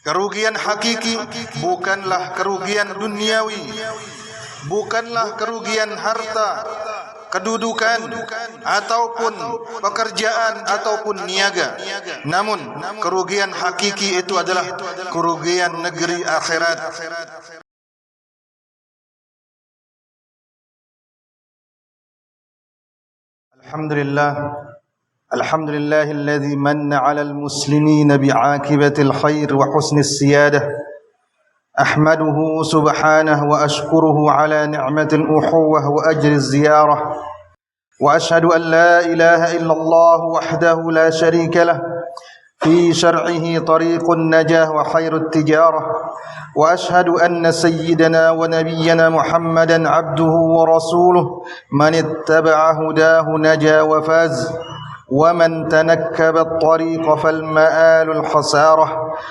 Kerugian hakiki bukanlah kerugian duniawi, bukanlah kerugian harta, kedudukan, ataupun pekerjaan, ataupun niaga. Namun kerugian hakiki itu adalah kerugian negeri akhirat. الحمد لله الذي من على المسلمين بعاقبة الخير وحسن السيادة. أحمده سبحانه وأشكره على نعمة الأخوة وأجر الزيارة، وأشهد أن لا إله إلا الله وحده لا شريك له في شرعه طريق النجاة وخير التجارة، وأشهد أن سيدنا ونبينا محمدا عبده ورسوله من اتبع هداه نجا وفاز، ومن تنكب الطريق فالمآل الخسارة،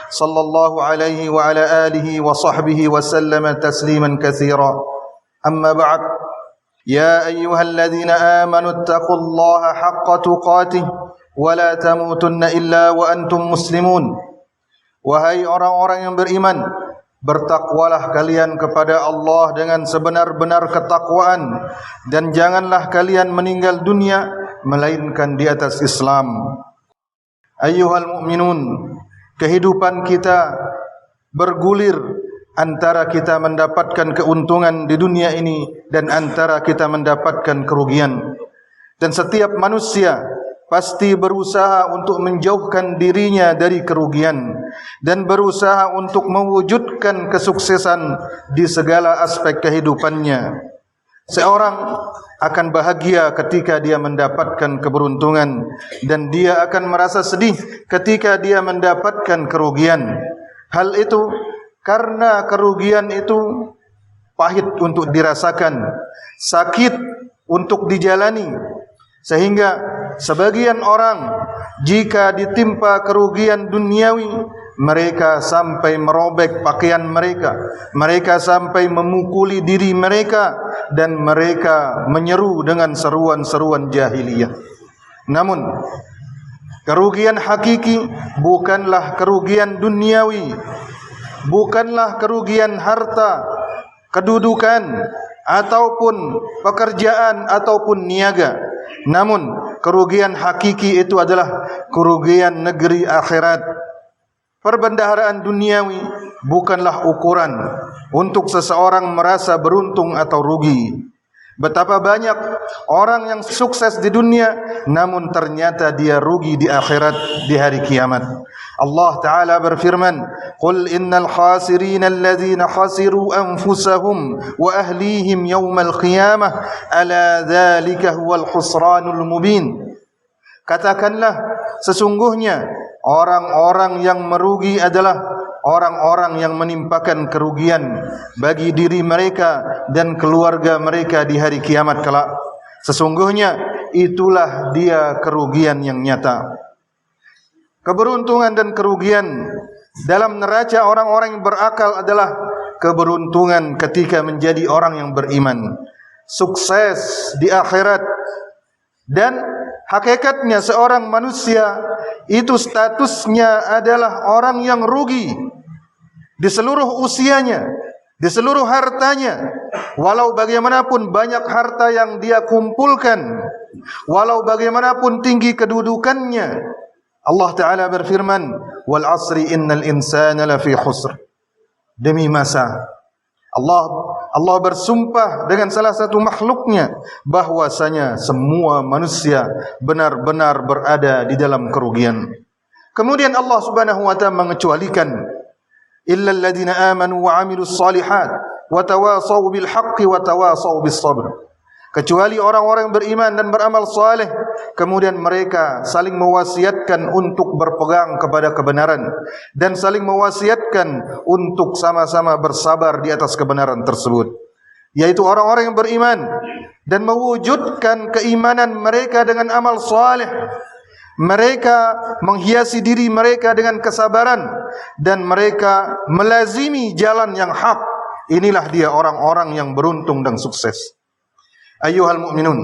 صلى الله عليه وعلى آله وصحبه وسلم تسليما كثيرا. أما بعد، يا أيها الذين آمنوا اتقوا الله حق تقاته ولا تموتن إلا وأنتم مسلمون. Wahai orang-orang yang beriman, bertakwalah kalian kepada Allah dengan sebenar-benar ketakwaan, dan janganlah kalian meninggal dunia melainkan di atas Islam. Ayyuhal mu'minun, kehidupan kita bergulir antara kita mendapatkan keuntungan di dunia ini dan antara kita mendapatkan kerugian. Dan setiap manusia pasti berusaha untuk menjauhkan dirinya dari kerugian dan berusaha untuk mewujudkan kesuksesan di segala aspek kehidupannya. Seorang akan bahagia ketika dia mendapatkan keberuntungan, dan dia akan merasa sedih ketika dia mendapatkan kerugian. Hal itu karena kerugian itu pahit untuk dirasakan, sakit untuk dijalani, sehingga sebagian orang jika ditimpa kerugian duniawi, mereka sampai merobek pakaian mereka, mereka sampai memukuli diri mereka, dan mereka menyeru dengan seruan-seruan jahiliyah. Namun kerugian hakiki bukanlah kerugian duniawi, bukanlah kerugian harta, kedudukan, ataupun pekerjaan, ataupun niaga. Namun kerugian hakiki itu adalah kerugian negeri akhirat. Perbendaharaan duniawi bukanlah ukuran untuk seseorang merasa beruntung atau rugi. Betapa banyak orang yang sukses di dunia, namun ternyata dia rugi di akhirat, di hari kiamat. Allah Ta'ala berfirman, "Qul innal khasirina alladhina khasiru anfusahum wa ahlihim yawmal qiyamah, ala dhalika huwal khusranul mubin." Katakanlah, sesungguhnya orang-orang yang merugi adalah orang-orang yang menimpakan kerugian bagi diri mereka dan keluarga mereka di hari kiamat kelak. Sesungguhnya itulah dia kerugian yang nyata. Keberuntungan dan kerugian dalam neraca orang-orang yang berakal adalah keberuntungan ketika menjadi orang yang beriman, sukses di akhirat, dan hakikatnya seorang manusia itu statusnya adalah orang yang rugi di seluruh usianya, di seluruh hartanya. Walau bagaimanapun banyak harta yang dia kumpulkan, walau bagaimanapun tinggi kedudukannya, Allah Ta'ala berfirman, "Wal asri innal insana lafi khusr." Demi masa, Allah bersumpah dengan salah satu makhluknya bahwasanya semua manusia benar-benar berada di dalam kerugian. Kemudian Allah Subhanahu wa taala mengecualikan, illal ladzina amanu wa 'amilus shalihat wa tawasaw bil haqqi wa tawasaw bis sabr. Kecuali orang-orang yang beriman dan beramal saleh, kemudian mereka saling mewasiatkan untuk berpegang kepada kebenaran dan saling mewasiatkan untuk sama-sama bersabar di atas kebenaran tersebut, yaitu orang-orang yang beriman dan mewujudkan keimanan mereka dengan amal saleh. Mereka menghiasi diri mereka dengan kesabaran dan mereka melazimi jalan yang hak. Inilah dia orang-orang yang beruntung dan sukses. Ayyuhal mu'minun,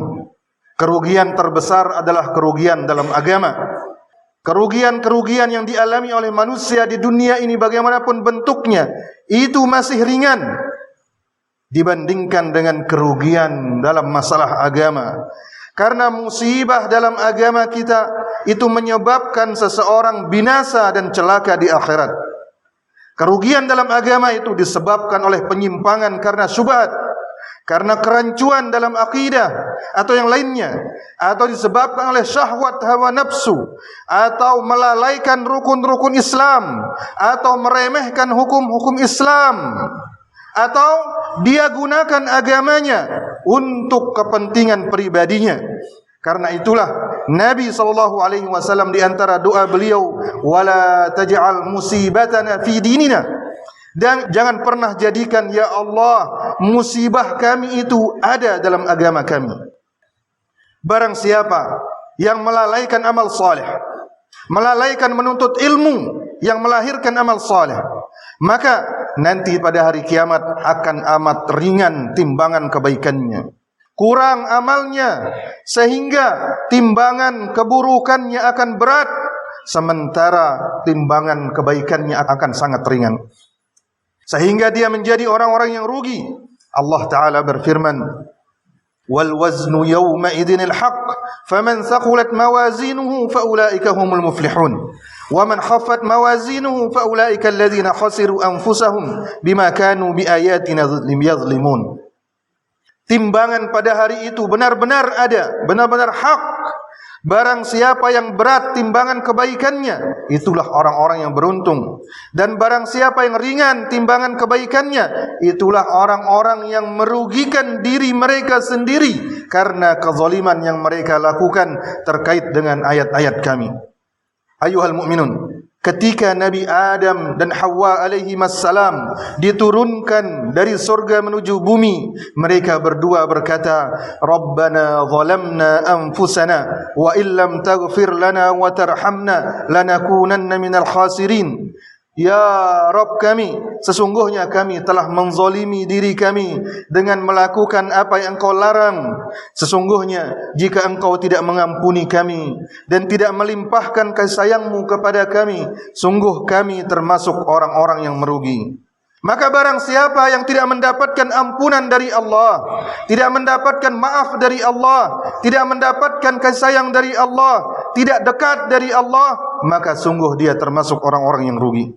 kerugian terbesar adalah kerugian dalam agama. Kerugian-kerugian yang dialami oleh manusia di dunia ini bagaimanapun bentuknya, itu masih ringan dibandingkan dengan kerugian dalam masalah agama. Karena musibah dalam agama kita itu menyebabkan seseorang binasa dan celaka di akhirat. Kerugian dalam agama itu disebabkan oleh penyimpangan karena syubhat, karena kerancuan dalam akidah atau yang lainnya, atau disebabkan oleh syahwat hawa nafsu, atau melalaikan rukun-rukun Islam, atau meremehkan hukum-hukum Islam, atau dia gunakan agamanya untuk kepentingan pribadinya. Karena itulah Nabi SAW di antara doa beliau, wala taj'al musibatana fi dinina, dan jangan pernah jadikan ya Allah musibah kami itu ada dalam agama kami. Barang siapa yang melalaikan amal saleh, melalaikan menuntut ilmu yang melahirkan amal saleh, maka nanti pada hari kiamat akan amat ringan timbangan kebaikannya. Kurang amalnya sehingga timbangan keburukannya akan berat, sementara timbangan kebaikannya akan sangat ringan, sehingga dia menjadi orang-orang yang rugi. Allah Ta'ala berfirman, wal waznu yawma idinil haq, faman thaqulat mawazinuhu faulaika humul muflihun, wa man khaffat mawazinuhu faulaika alladhina khasiru anfusahum bima kanu biayatina yadhlimun. Timbangan pada hari itu benar-benar ada, benar-benar hak. Barang siapa yang berat timbangan kebaikannya, itulah orang-orang yang beruntung. Dan barang siapa yang ringan timbangan kebaikannya, itulah orang-orang yang merugikan diri mereka sendiri karena kezaliman yang mereka lakukan terkait dengan ayat-ayat kami. Ayuhal mu'minun, ketika Nabi Adam dan Hawa alaihi wassalam diturunkan dari surga menuju bumi, mereka berdua berkata, Rabbana zalamna anfusana wa illam taghfir lana wa tarhamna lanakunanna minal khasirin. Ya Rabb kami, sesungguhnya kami telah menzalimi diri kami dengan melakukan apa yang Engkau larang. Sesungguhnya jika Engkau tidak mengampuni kami dan tidak melimpahkan kasih sayang-Mu kepada kami, sungguh kami termasuk orang-orang yang merugi. Maka barang siapa yang tidak mendapatkan ampunan dari Allah, tidak mendapatkan maaf dari Allah, tidak mendapatkan kasih sayang dari Allah, tidak dekat dari Allah, maka sungguh dia termasuk orang-orang yang rugi.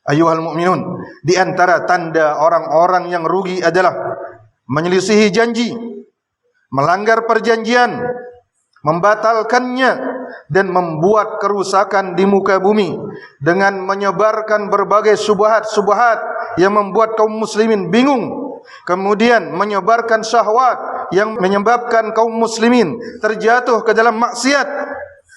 Ayuhal mu'minun, di antara tanda orang-orang yang rugi adalah menyelisihi janji, melanggar perjanjian, membatalkannya, dan membuat kerusakan di muka bumi dengan menyebarkan berbagai syubhat-syubhat yang membuat kaum muslimin bingung, kemudian menyebarkan syahwat yang menyebabkan kaum muslimin terjatuh ke dalam maksiat.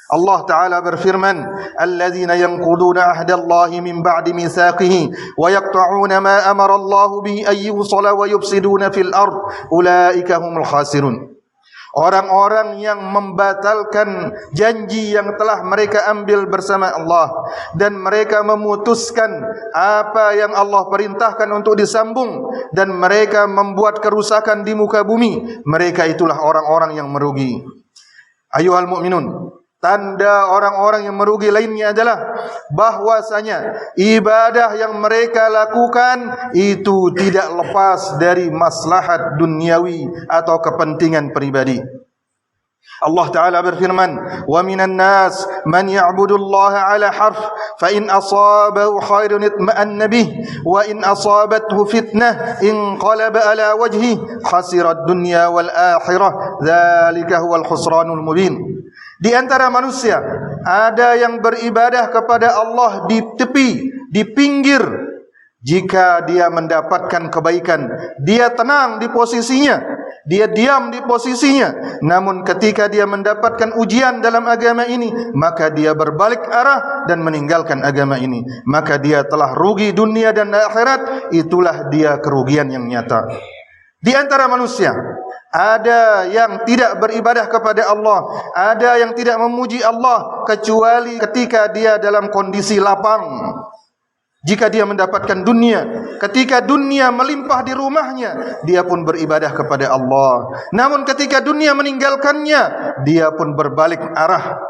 Allah Ta'ala berfirman, alladzina yanquduna ahdallahi min ba'di mitsaqihi wa yaqta'una ma amara Allah bihi ay yusala wa yufsiduna fil ard ulaika humul khasirun. Orang-orang yang membatalkan janji yang telah mereka ambil bersama Allah dan mereka memutuskan apa yang Allah perintahkan untuk disambung dan mereka membuat kerusakan di muka bumi, mereka itulah orang-orang yang merugi. Ayuhal mu'minun, tanda orang-orang yang merugi lainnya adalah bahwasanya ibadah yang mereka lakukan itu tidak lepas dari maslahat duniawi atau kepentingan pribadi. Allah Ta'ala berfirman, wa minan nas man ya'budullaha ala harf fa in asabahu khairun itma'anna bih wa in asabathu fitnah inqalaba ala wajhi khasirat dunya wal akhirah dzalika huwal khusranul mubin. Di antara manusia ada yang beribadah kepada Allah di tepi, di pinggir. Jika dia mendapatkan kebaikan, dia tenang di posisinya, dia diam di posisinya. Namun ketika dia mendapatkan ujian dalam agama ini, maka dia berbalik arah dan meninggalkan agama ini, maka dia telah rugi dunia dan akhirat. Itulah dia kerugian yang nyata. Di antara manusia ada yang tidak beribadah kepada Allah, ada yang tidak memuji Allah kecuali ketika dia dalam kondisi lapang. Jika dia mendapatkan dunia, ketika dunia melimpah di rumahnya, dia pun beribadah kepada Allah. Namun ketika dunia meninggalkannya, dia pun berbalik arah.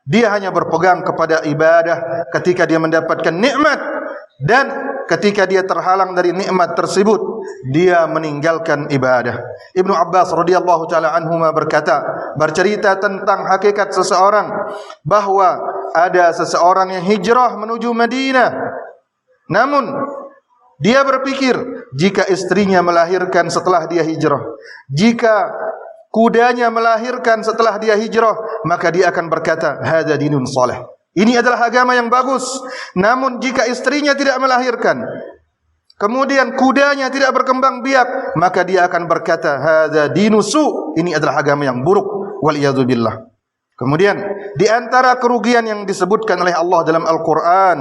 Dia hanya berpegang kepada ibadah ketika dia mendapatkan nikmat, dan ketika dia terhalang dari nikmat tersebut, dia meninggalkan ibadah. Ibnu Abbas radhiyallahu taala anhuma berkata, bercerita tentang hakikat seseorang, bahwa ada seseorang yang hijrah menuju Madinah. Namun dia berpikir, jika istrinya melahirkan setelah dia hijrah, jika kudanya melahirkan setelah dia hijrah, maka dia akan berkata, hadza dinun salih. Ini adalah agama yang bagus. Namun jika istrinya tidak melahirkan, kemudian kudanya tidak berkembang biak, maka dia akan berkata, hadza dinus su. Ini adalah agama yang buruk. Wal iyadzu billah. Kemudian di antara kerugian yang disebutkan oleh Allah dalam Al-Quran,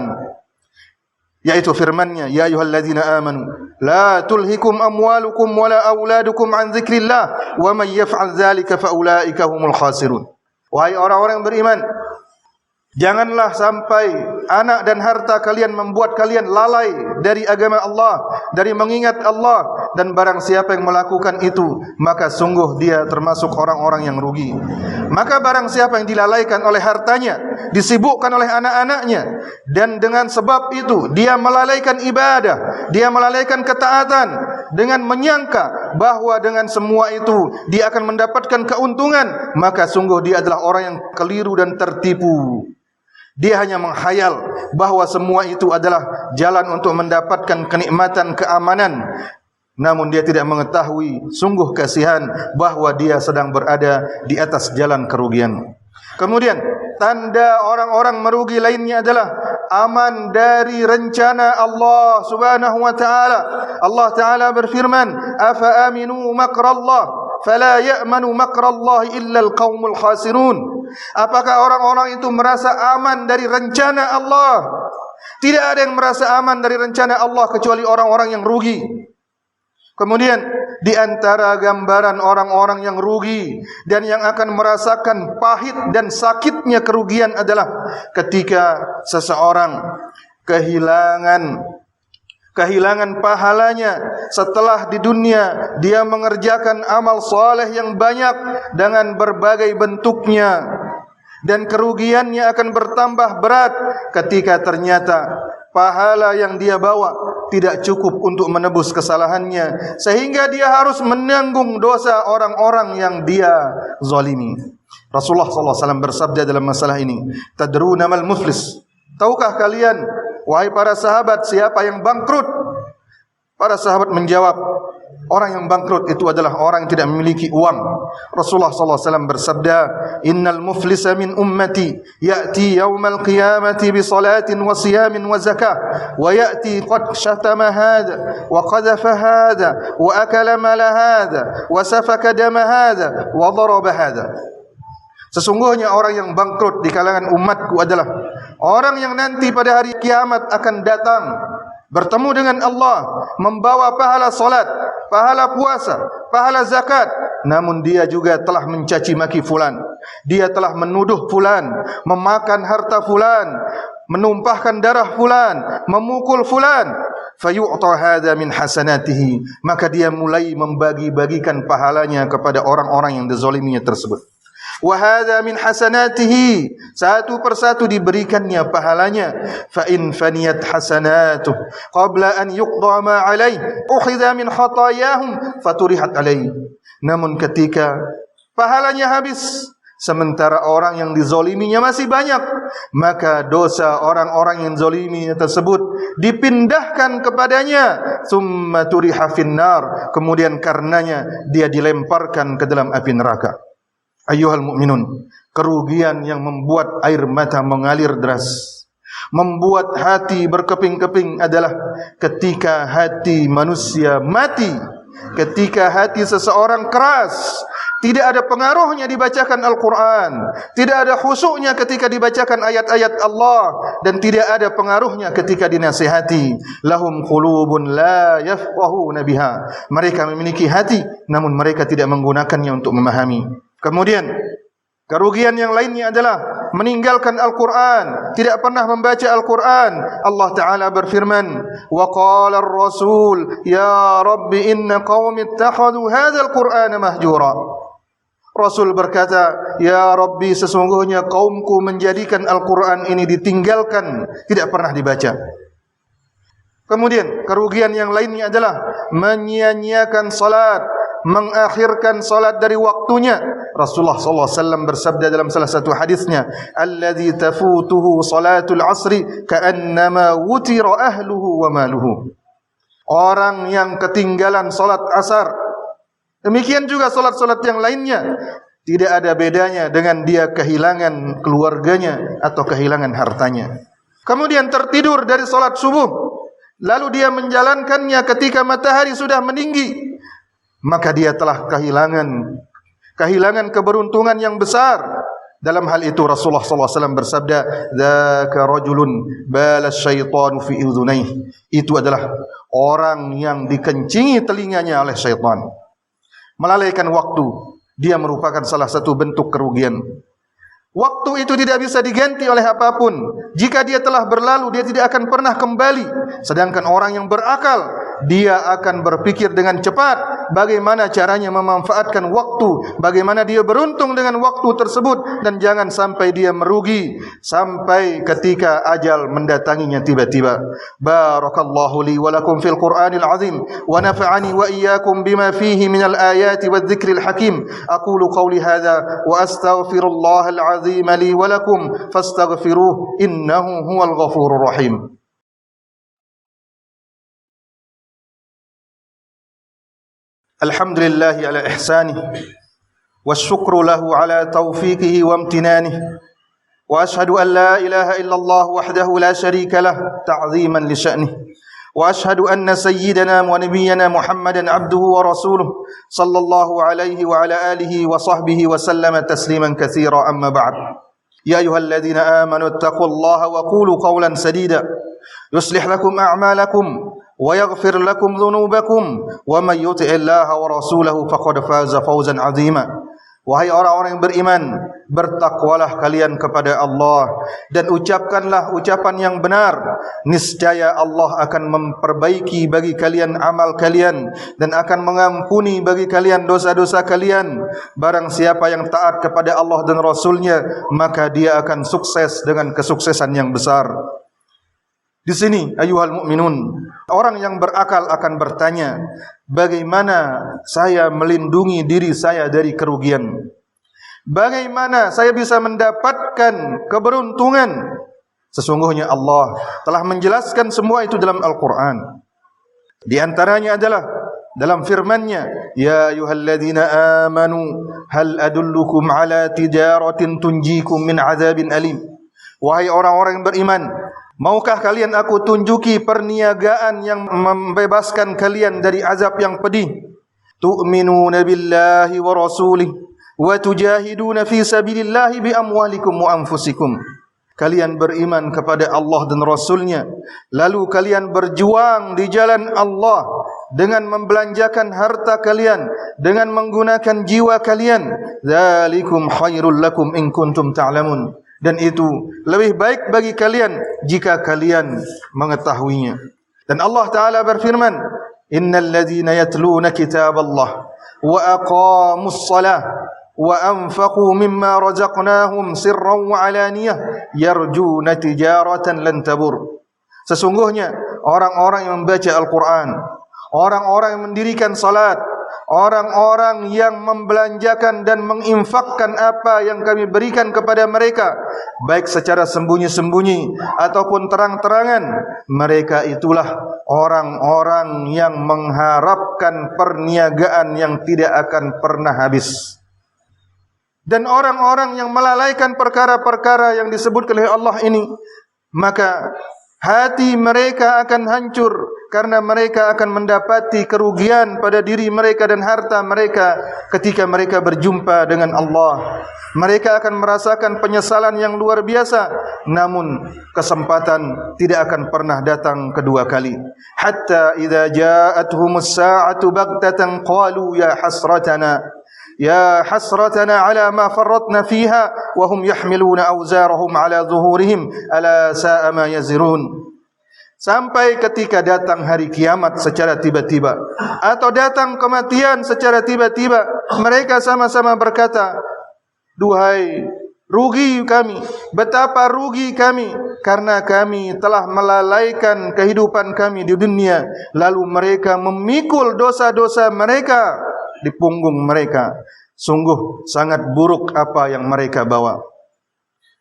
yaitu firman-Nya, ya ayyuhalladzina amanu la tulhikum amwalukum wala auladukum an dzikrillah wa may yaf'al dzalika faulaika humul khasirun. Wahai orang-orang yang beriman, janganlah sampai anak dan harta kalian membuat kalian lalai dari agama Allah, dari mengingat Allah, dan barang siapa yang melakukan itu, maka sungguh dia termasuk orang-orang yang rugi. Maka barang siapa yang dilalaikan oleh hartanya, disibukkan oleh anak-anaknya, dan dengan sebab itu dia melalaikan ibadah, dia melalaikan ketaatan, dengan menyangka bahwa dengan semua itu dia akan mendapatkan keuntungan, maka sungguh dia adalah orang yang keliru dan tertipu. Dia hanya menghayal bahwa semua itu adalah jalan untuk mendapatkan kenikmatan, keamanan. Namun dia tidak mengetahui sungguh kasihan bahwa dia sedang berada di atas jalan kerugian. Kemudian tanda orang-orang merugi lainnya adalah aman dari rencana Allah Subhanahu wa taala. Allah taala berfirman, "Afa aminu makrallah fala ya'manu makrallahi illa al-qaumul khasirun." Apakah orang-orang itu merasa aman dari rencana Allah? Tidak ada yang merasa aman dari rencana Allah kecuali orang-orang yang rugi. Kemudian di antara gambaran orang-orang yang rugi dan yang akan merasakan pahit dan sakitnya kerugian adalah ketika seseorang kehilangan pahalanya setelah di dunia dia mengerjakan amal saleh yang banyak dengan berbagai bentuknya, dan kerugiannya akan bertambah berat ketika ternyata pahala yang dia bawa tidak cukup untuk menebus kesalahannya, sehingga dia harus menanggung dosa orang-orang yang dia zalimi. Rasulullah SAW bersabda dalam masalah ini, "Tadruna mal muflis?" Tahukah kalian, wahai para sahabat, siapa yang bangkrut? Para sahabat menjawab, orang yang bangkrut itu adalah orang yang tidak memiliki uang. Rasulullah SAW bersabda, "Innal muflisa min ummati ya'ti yawmal qiyamati bi salatin wa siyamin wa zakah wa ya'ti qad shatama hadha wa qadhafa hadha wa akala mala hadha wa safaka dama hadha wa daraba hadha." Sesungguhnya orang yang bangkrut di kalangan umatku adalah orang yang nanti pada hari kiamat akan datang bertemu dengan Allah, membawa pahala salat, pahala puasa, pahala zakat, namun dia juga telah mencaci maki fulan, dia telah menuduh fulan, memakan harta fulan, menumpahkan darah fulan, memukul fulan. Fayu'ta hadza min hasanatihi, maka dia mulai membagi-bagikan pahalanya kepada orang-orang yang dizaliminya tersebut. Wa hadza min hasanatihi, satu persatu diberikannya pahalanya. Fa in faniyat hasanatuh qabla an yuqda ma alaihi ukhidha min khatayahum faturihat alaihi. Namun ketika pahalanya habis sementara orang yang dizaliminya masih banyak, maka dosa orang-orang yang zaliminya tersebut dipindahkan kepadanya, summa turiha finnar, kemudian karenanya dia dilemparkan ke dalam api neraka. Ayyuhal mu'minun, kerugian yang membuat air mata mengalir deras, membuat hati berkeping-keping adalah ketika hati manusia mati, ketika hati seseorang keras, tidak ada pengaruhnya dibacakan Al-Quran, tidak ada khusyuknya ketika dibacakan ayat-ayat Allah, dan tidak ada pengaruhnya ketika dinasihati. Lahum qulubun la yafqahuna biha, mereka memiliki hati namun mereka tidak menggunakannya untuk memahami. Kemudian kerugian yang lainnya adalah meninggalkan Al-Quran, tidak pernah membaca Al-Quran. Allah Ta'ala berfirman, "Wa qala ar-rasul ya rabbi inna qaumi ittakhadhu hadzal Qur'ana mahjura." Rasul berkata, "Ya Rabbi, sesungguhnya kaumku menjadikan Al-Quran ini ditinggalkan, tidak pernah dibaca." Kemudian kerugian yang lainnya adalah menyia-nyiakan salat, mengakhirkan salat dari waktunya. Rasulullah sallallahu alaihi wasallam bersabda dalam salah satu hadisnya, "Alladzi tafutuhu salatul asri ka'annama wutira ahluhu wa maluhu." Orang yang ketinggalan salat asar, demikian juga salat-salat yang lainnya, tidak ada bedanya dengan dia kehilangan keluarganya atau kehilangan hartanya. Kemudian tertidur dari salat subuh, lalu dia menjalankannya ketika matahari sudah meninggi, maka dia telah kehilangan keberuntungan yang besar. Dalam hal itu Rasulullah sallallahu alaihi wasallam bersabda, "Dzaka rajulun bala syaitanu fi udhunayhi." Itu adalah orang yang dikencingi telinganya oleh syaitan. Melalaikan waktu, dia merupakan salah satu bentuk kerugian. Waktu itu tidak bisa diganti oleh apapun. Jika dia telah berlalu, dia tidak akan pernah kembali. Sedangkan orang yang berakal, dia akan berpikir dengan cepat bagaimana caranya memanfaatkan waktu, bagaimana dia beruntung dengan waktu tersebut, dan jangan sampai dia merugi sampai ketika ajal mendatanginya tiba-tiba. Barakallahu li wa lakum fil Qur'anil azim wa nafa'ani wa iyyakum bima fihi minal ayati wadh-dhikril hakim. Aqulu qawli hadza wa astaghfirullahal azim li wa lakum fastaghfiruhu innahu huwal ghafurur rahim. Alhamdulillah ala ihsanih wasyukru lahu ala taufiqihi wa amtinanihi wa ashhadu an la ilaha illallah wahdahu la syarika lah ta'ziman li sya'nihi wa ashhadu anna sayyidana wa nabiyyana Muhammadan abduhu wa rasuluh sallallahu alaihi wa ala alihi wa sahbihi wa sallama tasliman katsira amma ba'd. Ya ayyuhalladzina amanu ittaqullaha wa qulu qawlan sadida yuslih lakum a'malakum wa yaghfir lakum dhunubakum wa may yuti'illaha wa rasulahu faqad faza fawzan 'azima. Wahai orang-orang yang beriman, bertakwalah kalian kepada Allah dan ucapkanlah ucapan yang benar. Niscaya Allah akan memperbaiki bagi kalian amal kalian dan akan mengampuni bagi kalian dosa-dosa kalian. Barang siapa yang taat kepada Allah dan Rasulnya, maka dia akan sukses dengan kesuksesan yang besar. Di sini ayuhal mukminun, orang yang berakal akan bertanya, bagaimana saya melindungi diri saya dari kerugian? Bagaimana saya bisa mendapatkan keberuntungan? Sesungguhnya Allah telah menjelaskan semua itu dalam Al-Quran. Di antaranya adalah dalam firman-Nya, "Ya ayyuhalladzina amanu hal adullukum ala tijaratin tunjikum min azabin alim." Wahai orang-orang yang beriman, maukah kalian aku tunjuki perniagaan yang membebaskan kalian dari azab yang pedih? Tu'minuna billahi wa rasulih wa tujahiduna fi sabilillahi bi amwalikum wa anfusikum. Kalian beriman kepada Allah dan Rasulnya, lalu kalian berjuang di jalan Allah dengan membelanjakan harta kalian, dengan menggunakan jiwa kalian. Dzalikum khairul lakum in kuntum ta'lamun. Dan itu lebih baik bagi kalian jika kalian mengetahuinya. Dan Allah Ta'ala berfirman, "Innal ladzina yatluna kitaballah wa aqamus salah wa anfaqu mimma razaqnahum sirran wa alaniyah yarjuna tijaratan lan tabur." Sesungguhnya orang-orang yang membaca Al-Quran, orang-orang yang mendirikan salat, orang-orang yang membelanjakan dan menginfakkan apa yang kami berikan kepada mereka, baik secara sembunyi-sembunyi ataupun terang-terangan, mereka itulah orang-orang yang mengharapkan perniagaan yang tidak akan pernah habis. Dan orang-orang yang melalaikan perkara-perkara yang disebutkan oleh Allah ini, maka hati mereka akan hancur karena mereka akan mendapati kerugian pada diri mereka dan harta mereka ketika mereka berjumpa dengan Allah. Mereka akan merasakan penyesalan yang luar biasa, namun kesempatan tidak akan pernah datang kedua kali. Hatta idza ja'atuhumus sa'atu baghtatan qalu ya hasratana ala ma farratna fiha wa hum yahmiluna awzarahum ala zuhurihim ala sa'a ma yazirun. sampai ketika datang hari kiamat secara tiba-tiba atau datang kematian secara tiba-tiba, mereka sama-sama berkata, duhai rugi kami, betapa rugi kami, karena kami telah melalaikan kehidupan kami di dunia, lalu mereka memikul dosa-dosa mereka di punggung mereka. Sungguh sangat buruk apa yang mereka bawa.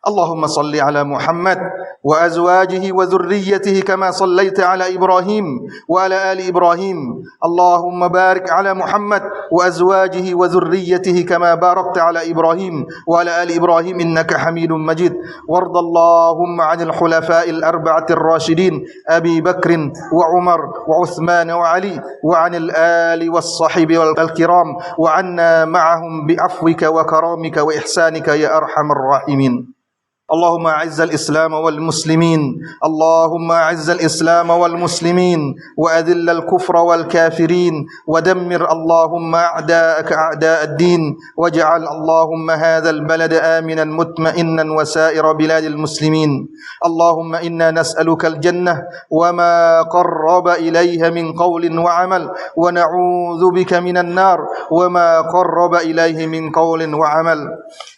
Allahumma salli ala Muhammad wa azwajihi wa dhurriyyatihi kama sallaita ala Ibrahim wa ala ali Ibrahim. Allahumma barik ala Muhammad wa azwajihi wa dhurriyyatihi kama barakta ala Ibrahim wa ala ali Ibrahim innaka Hamidum Majid. Warda Allahumma 'anil khulafa'il arba'atir rasyidin Abi Bakr wa Umar wa Uthman wa Ali wa 'anil ali was sahbi wal kiram wa 'anna ma'ahum bi afwika wa karamika wa ihsanika ya arhamar rahimin. اللهم أعز الإسلام والمسلمين اللهم أعز الإسلام والمسلمين وأذل الكفر والكافرين ودمر اللهم أعداءك أعداء الدين واجعل اللهم هذا البلد آمنا مطمئنا وسائر بلاد المسلمين اللهم إنا نسألك الجنة وما قرب إليها من قول وعمل ونعوذ بك من النار وما قرب إليه من قول وعمل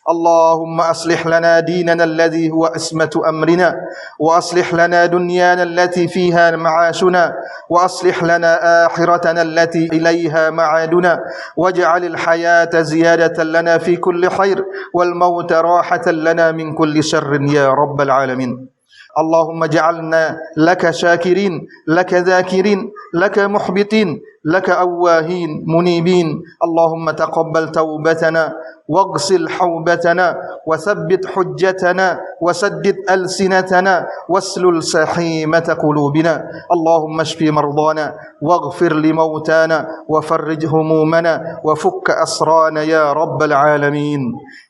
اللهم أصلح لنا ديننا الذي هو عصمة أمرنا وأصلح لنا دنيانا التي فيها معاشنا وأصلح لنا آخرتنا التي إليها معادنا واجعل الحياة زيادة لنا في كل خير والموت راحة لنا من كل شر يا رب العالمين. اللهم اجعلنا لك شاكرين لك ذاكرين لك محبطين لك أواهين منيبين. اللهم تقبل توبتنا واغسل حوبتنا وثبت حجتنا وسدد ألسنتنا واسلل سحيمة قلوبنا. اللهم اشف مرضانا واغفر لموتانا وفرج همومنا وفك أسرانا يا رب العالمين.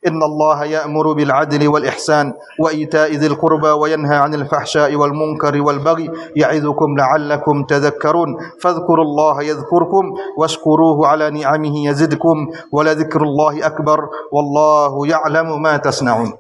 إن الله يأمر بالعدل والإحسان وإيتاء ذي القربى وينهى عن الفحشاء والمنكر والبغي يعظكم لعلكم تذكرون فاذكروا الله يذكركم واشكروه على نعمه يزدكم ولذكر الله أكبر والله يعلم ما تصنعون.